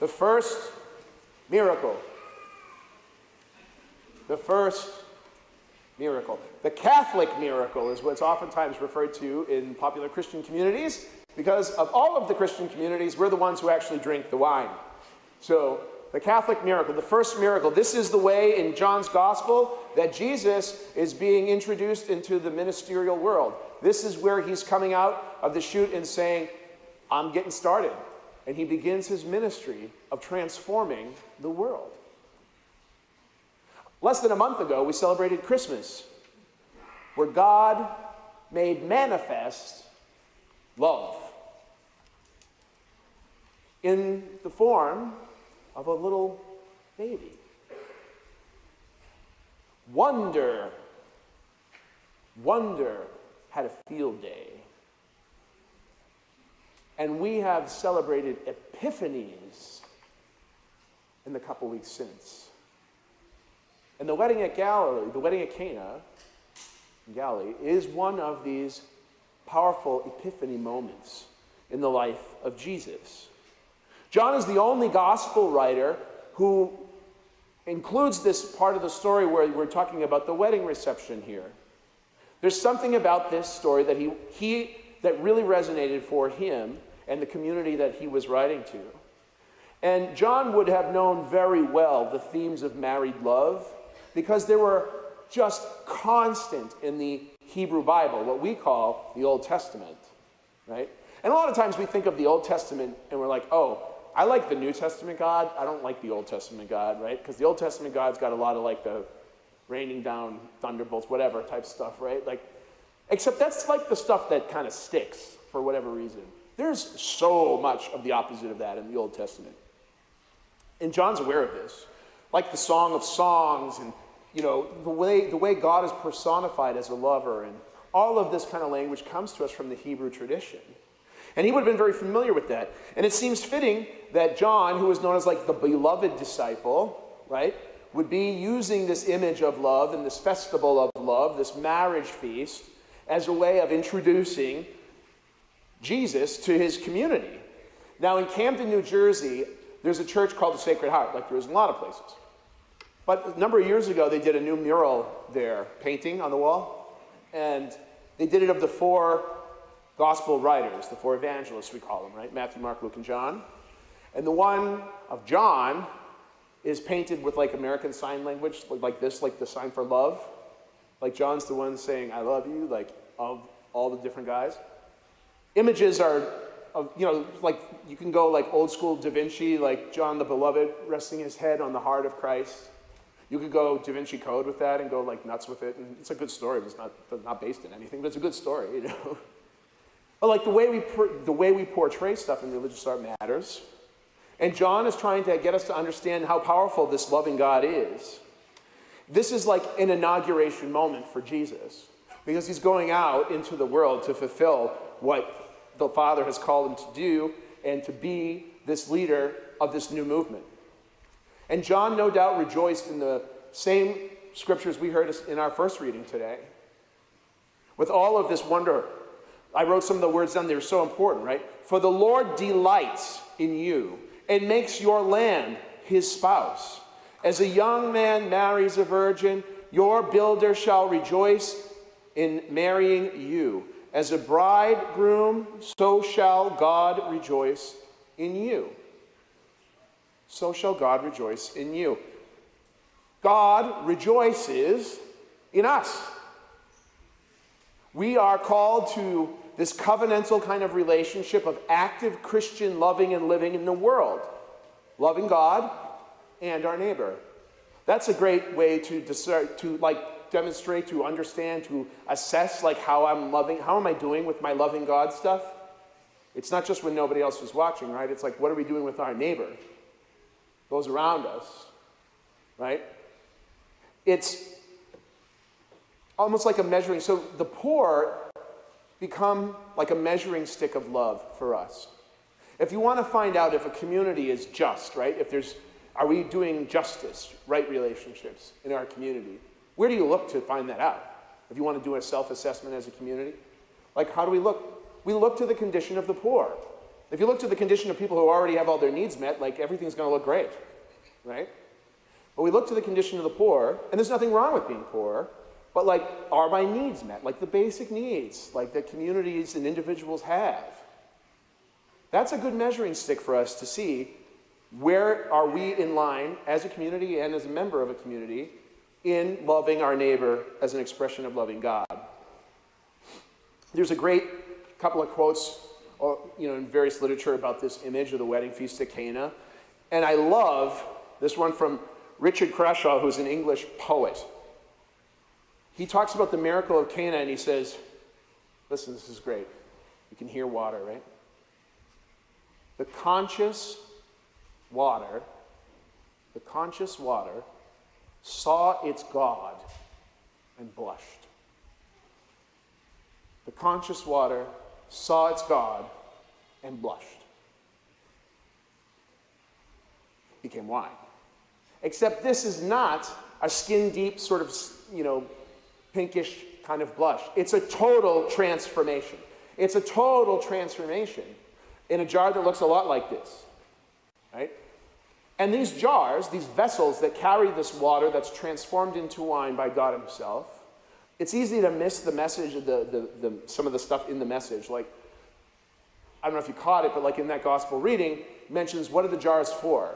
The first miracle. The first miracle. The Catholic miracle is what's oftentimes referred to in popular Christian communities, because of all of the Christian communities, we're the ones who actually drink the wine. So the Catholic miracle, the first miracle, this is the way in John's gospel that Jesus is being introduced into the ministerial world. This is where he's coming out of the chute and saying, I'm getting started. And he begins his ministry of transforming the world. Less than a month ago, we celebrated Christmas, where God made manifest love in the form of a little baby. Wonder had a field day. And we have celebrated Epiphanies in the couple weeks since. And the wedding at Galilee, the wedding at Cana in Galilee, is one of these powerful Epiphany moments in the life of Jesus. John is the only gospel writer who includes this part of the story where we're talking about the wedding reception here. There's something about this story that that really resonated for him and the community that he was writing to. And John would have known very well the themes of married love, because they were just constant in the Hebrew Bible, what we call the Old Testament, right? And a lot of times we think of the Old Testament and we're like, oh, I like the New Testament God, I don't like the Old Testament God, right? Because the Old Testament God's got a lot of like the raining down thunderbolts, whatever type stuff, right? Like, except that's like the stuff that kind of sticks for whatever reason. There's so much of the opposite of that in the Old Testament. And John's aware of this. Like the Song of Songs and, you know, the way God is personified as a lover, and all of this kind of language comes to us from the Hebrew tradition. And he would have been very familiar with that. And it seems fitting that John, who was known as like the beloved disciple, right, would be using this image of love and this festival of love, this marriage feast, as a way of introducing Jesus to his community. Now in Camden, New Jersey, there's a church called the Sacred Heart, like there is in a lot of places. But a number of years ago, they did a new mural there, painting on the wall. And they did it of the four gospel writers, the four evangelists we call them, right? Matthew, Mark, Luke, and John. And the one of John is painted with like American Sign Language, like this, like the sign for love. Like John's the one saying, I love you, like of all the different guys. Images are, of, you know, like you can go like old school Da Vinci, like John the Beloved resting his head on the heart of Christ. You could go Da Vinci Code with that and go like nuts with it. And it's a good story, but it's not based in anything, but it's a good story, you know. But like the way we portray stuff in religious art matters. And John is trying to get us to understand how powerful this loving God is. This is like an inauguration moment for Jesus, because he's going out into the world to fulfill what the Father has called him to do and to be this leader of this new movement. And John no doubt rejoiced in the same scriptures we heard in our first reading today. With all of this wonder, I wrote some of the words down there, so important, right? For the Lord delights in you and makes your land his spouse. As a young man marries a virgin, your builder shall rejoice in marrying you. As a bridegroom, so shall God rejoice in you. So shall God rejoice in you. God rejoices in us. We are called to this covenantal kind of relationship of active Christian loving and living in the world. Loving God and our neighbor. That's a great way to demonstrate, to understand, to assess like how am I doing with my loving God stuff? It's not just when nobody else is watching, right? It's like, what are we doing with our neighbor? Those around us, right? It's almost like a measuring. So the poor become like a measuring stick of love for us. If you want to find out if a community is just, right? Are we doing justice, right relationships in our community? Where do you look to find that out? If you want to do a self-assessment as a community? Like, how do we look? We look to the condition of the poor. If you look to the condition of people who already have all their needs met, like everything's going to look great, right? But we look to the condition of the poor, and there's nothing wrong with being poor, but like, are my needs met? Like the basic needs, like that communities and individuals have. That's a good measuring stick for us to see where are we in line as a community and as a member of a community in loving our neighbor as an expression of loving God. There's a great couple of quotes in various literature about this image of the wedding feast at Cana. And I love this one from Richard Crashaw, who's an English poet. He talks about the miracle of Cana, and he says, listen, this is great. You can hear water, right? The conscious water saw its God and blushed. The conscious water saw its God and blushed. Became wine. Except this is not a skin-deep sort of, pinkish kind of blush. It's a total transformation. It's a total transformation in a jar that looks a lot like this, right? And these jars, these vessels that carry this water that's transformed into wine by God himself, it's easy to miss the message of some of the stuff in the message. Like, I don't know if you caught it, but like in that gospel reading, mentions what are the jars for?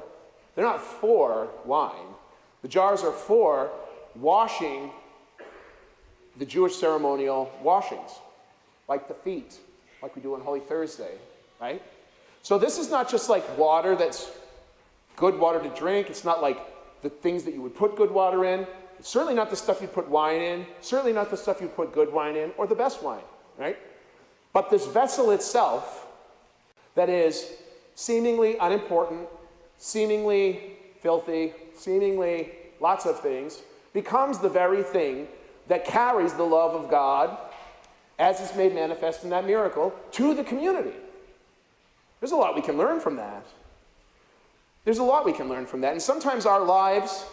They're not for wine. The jars are for washing the Jewish ceremonial washings, like the feet, like we do on Holy Thursday, right? So this is not just like water that's good water to drink. It's not like the things that you would put good water in. It's certainly not the stuff you put wine in. Certainly not the stuff you put good wine in or the best wine, right? But this vessel itself that is seemingly unimportant, seemingly filthy, seemingly lots of things, becomes the very thing that carries the love of God, as is made manifest in that miracle, to the community. There's a lot we can learn from that. There's a lot we can learn from that. And sometimes our lives,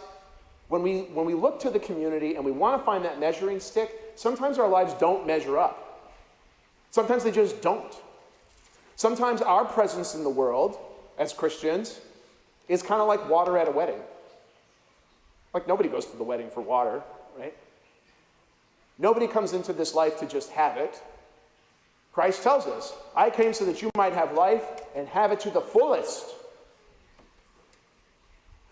when we look to the community and we want to find that measuring stick, sometimes our lives don't measure up. Sometimes they just don't. Sometimes our presence in the world as Christians is kind of like water at a wedding. Like nobody goes to the wedding for water, right? Nobody comes into this life to just have it. Christ tells us, I came so that you might have life and have it to the fullest.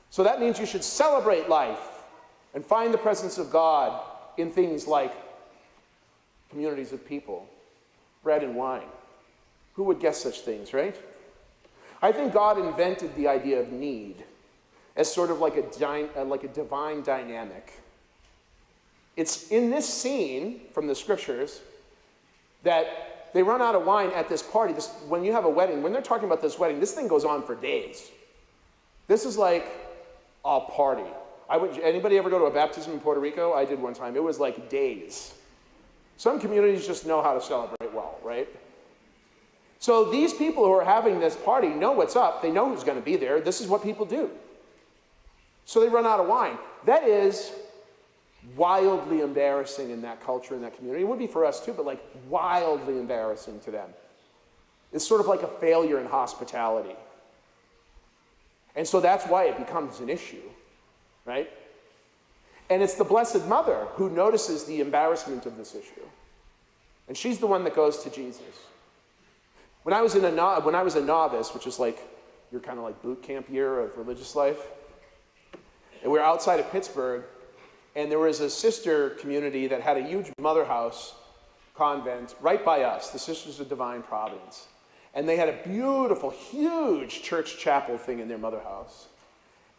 So that means you should celebrate life and find the presence of God in things like communities of people, bread and wine. Who would guess such things, right? I think God invented the idea of need as sort of like a divine dynamic. It's in this scene from the scriptures that they run out of wine at this party. When you have a wedding, when they're talking about this wedding, this thing goes on for days. This is like a party. Anybody ever go to a baptism in Puerto Rico? I did one time. It was like days. Some communities just know how to celebrate well, right? So these people who are having this party know what's up. They know who's going to be there. This is what people do. So they run out of wine. That is wildly embarrassing in that culture, in that community. It would be for us too, but like wildly embarrassing to them. It's sort of like a failure in hospitality. And so that's why it becomes an issue, right? And it's the Blessed Mother who notices the embarrassment of this issue. And she's the one that goes to Jesus. When I was a novice, which is like your kind of like boot camp year of religious life, and we were outside of Pittsburgh, and there was a sister community that had a huge mother house convent right by us, the Sisters of Divine Providence. And they had a beautiful, huge church chapel thing in their mother house.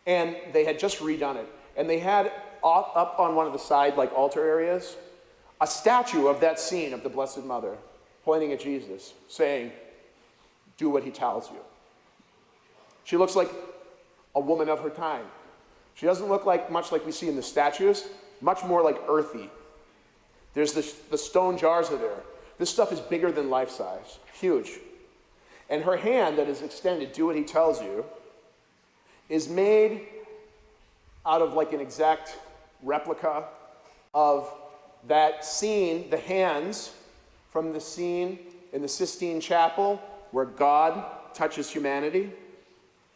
And they had just redone it. And they had up on one of the side like altar areas, a statue of that scene of the Blessed Mother pointing at Jesus, saying, do what he tells you. She looks like a woman of her time. She doesn't look much like we see in the statues, much more like earthy. There's the stone jars are there. This stuff is bigger than life size, huge. And her hand that is extended, do what he tells you, is made out of like an exact replica of that scene, the hands from the scene in the Sistine Chapel where God touches humanity,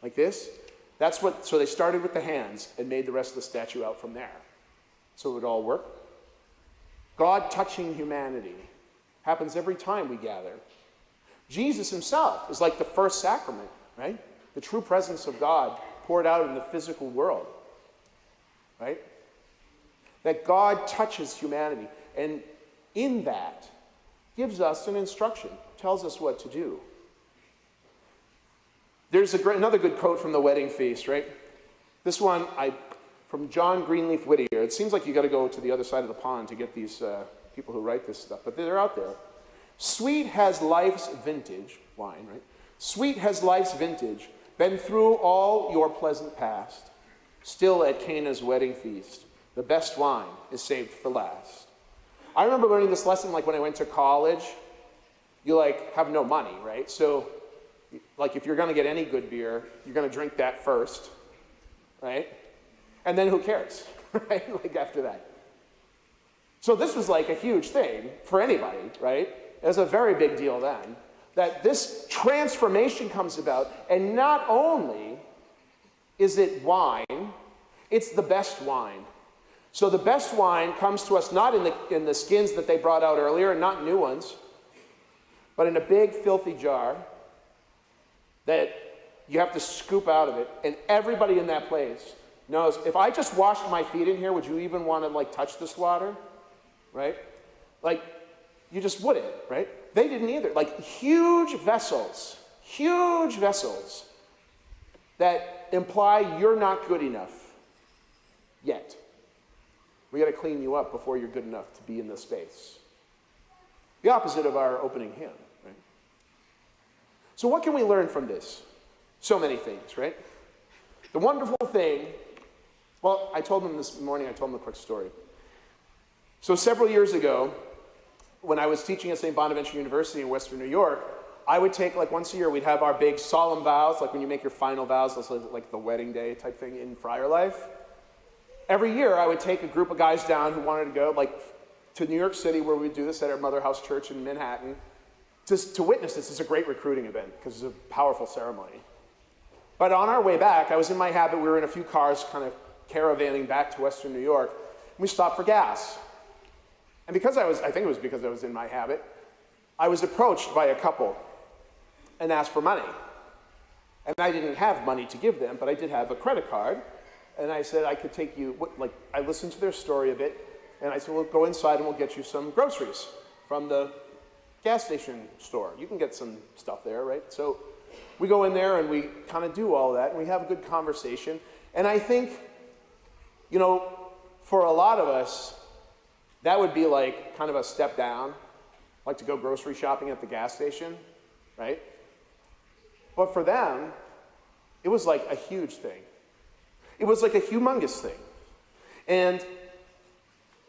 like this. So they started with the hands and made the rest of the statue out from there. So it would all work. God touching humanity happens every time we gather. Jesus himself is like the first sacrament, right? The true presence of God poured out in the physical world, right? That God touches humanity, and in that gives us an instruction, tells us what to do. There's another good quote from the wedding feast, right? This one from John Greenleaf Whittier. It seems like you got to go to the other side of the pond to get these people who write this stuff, but they're out there. Sweet has life's vintage, wine, right? Sweet has life's vintage, been through all your pleasant past. Still at Cana's wedding feast, the best wine is saved for last. I remember learning this lesson like when I went to college. You like have no money, right? So like if you're going to get any good beer, you're going to drink that first, right? And then who cares, right? Like after that. So this was like a huge thing for anybody, right? It was a very big deal then, that this transformation comes about, and not only is it wine, it's the best wine. So the best wine comes to us not in the skins that they brought out earlier, and not new ones, but in a big filthy jar that you have to scoop out of it, and everybody in that place knows, if I just washed my feet in here, would you even want to like touch this water? Right? Like, you just wouldn't, right? They didn't either. Like huge vessels that imply you're not good enough yet. We got to clean you up before you're good enough to be in this space. The opposite of our opening hymn, right? So what can we learn from this? So many things, right? The wonderful thing, well, I told them this morning, I told them a quick story. So several years ago, when I was teaching at St. Bonaventure University in Western New York, I would take, like once a year, we'd have our big solemn vows, like when you make your final vows, like the wedding day type thing in friar life. Every year, I would take a group of guys down who wanted to go, like, to New York City, where we would do this at our Mother House Church in Manhattan, just to witness this. It's a great recruiting event, because it's a powerful ceremony. But on our way back, I was in my habit, we were in a few cars kind of caravanning back to Western New York, and we stopped for gas. And because I think it was because I was in my habit, I was approached by a couple and asked for money. And I didn't have money to give them, but I did have a credit card. And I said I could take you, I listened to their story a bit, and I said, well, go inside and we'll get you some groceries from the gas station store. You can get some stuff there, right? So we go in there and we kind of do all that, and we have a good conversation. And I think, for a lot of us, that would be like kind of a step down, like to go grocery shopping at the gas station, right? But for them, it was like a huge thing. It was like a humongous thing. And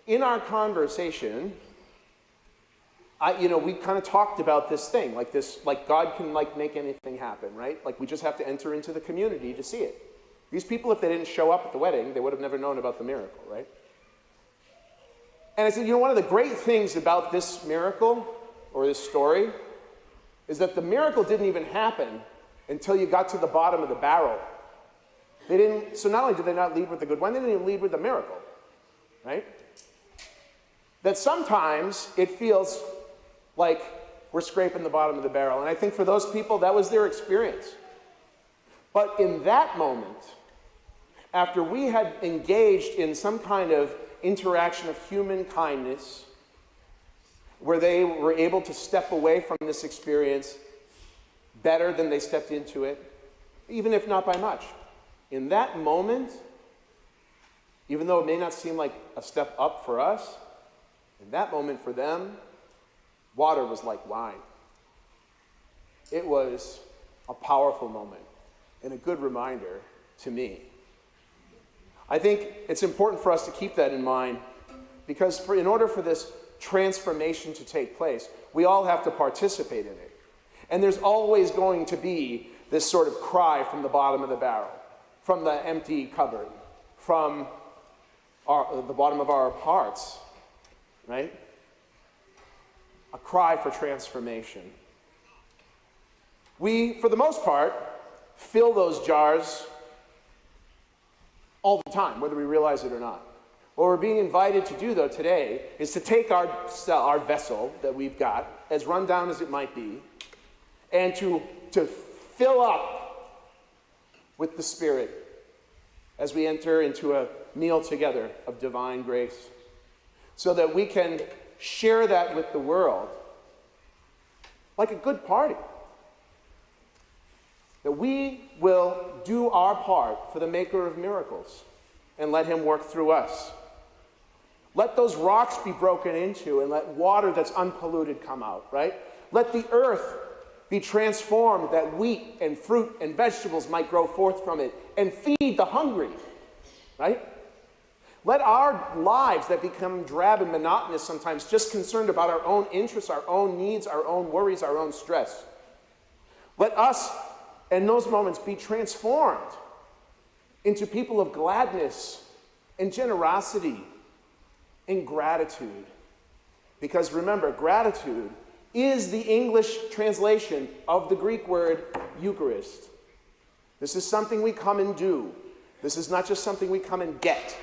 in our conversation, we kind of talked about this thing, like God can make anything happen, right? Like we just have to enter into the community to see it. These people, if they didn't show up at the wedding, they would have never known about the miracle, right? And I said, one of the great things about this miracle, or this story, is that the miracle didn't even happen until you got to the bottom of the barrel. So not only did they not lead with the good wine, they didn't even lead with the miracle, right? That sometimes it feels like we're scraping the bottom of the barrel. And I think for those people, that was their experience. But in that moment, after we had engaged in some kind of interaction of human kindness, where they were able to step away from this experience better than they stepped into it, even if not by much. In that moment, even though it may not seem like a step up for us, in that moment for them, water was like wine. It was a powerful moment and a good reminder to me. I think it's important for us to keep that in mind, because in order for this transformation to take place, we all have to participate in it. And there's always going to be this sort of cry from the bottom of the barrel, from the empty cupboard, from the bottom of our hearts, right? A cry for transformation. We, for the most part, fill those jars all the time, whether we realize it or not. What we're being invited to do, though, today is to take our vessel that we've got, as run down as it might be, and to fill up with the Spirit as we enter into a meal together of divine grace, so that we can share that with the world like a good party. That we will do our part for the maker of miracles and let him work through us. Let those rocks be broken into and let water that's unpolluted come out, right? Let the earth be transformed that wheat and fruit and vegetables might grow forth from it and feed the hungry, right? Let our lives that become drab and monotonous sometimes, just concerned about our own interests, our own needs, our own worries, our own stress. Let us, in those moments, be transformed into people of gladness and generosity and gratitude. Because remember, gratitude is the English translation of the Greek word Eucharist. This is something we come and do. This is not just something we come and get.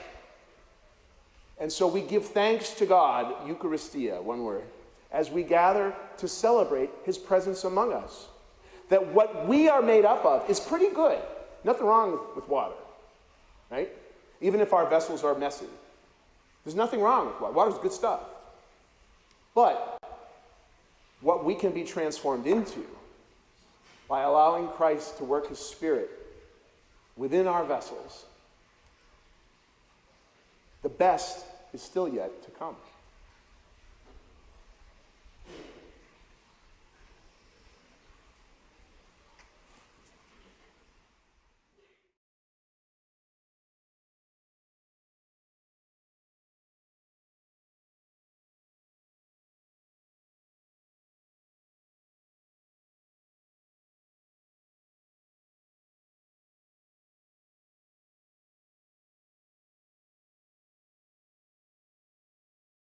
And so we give thanks to God, Eucharistia, one word, as we gather to celebrate his presence among us. That what we are made up of is pretty good. Nothing wrong with water, right? Even if our vessels are messy. There's nothing wrong with water. Water's good stuff. But what we can be transformed into by allowing Christ to work his Spirit within our vessels, the best is still yet to come.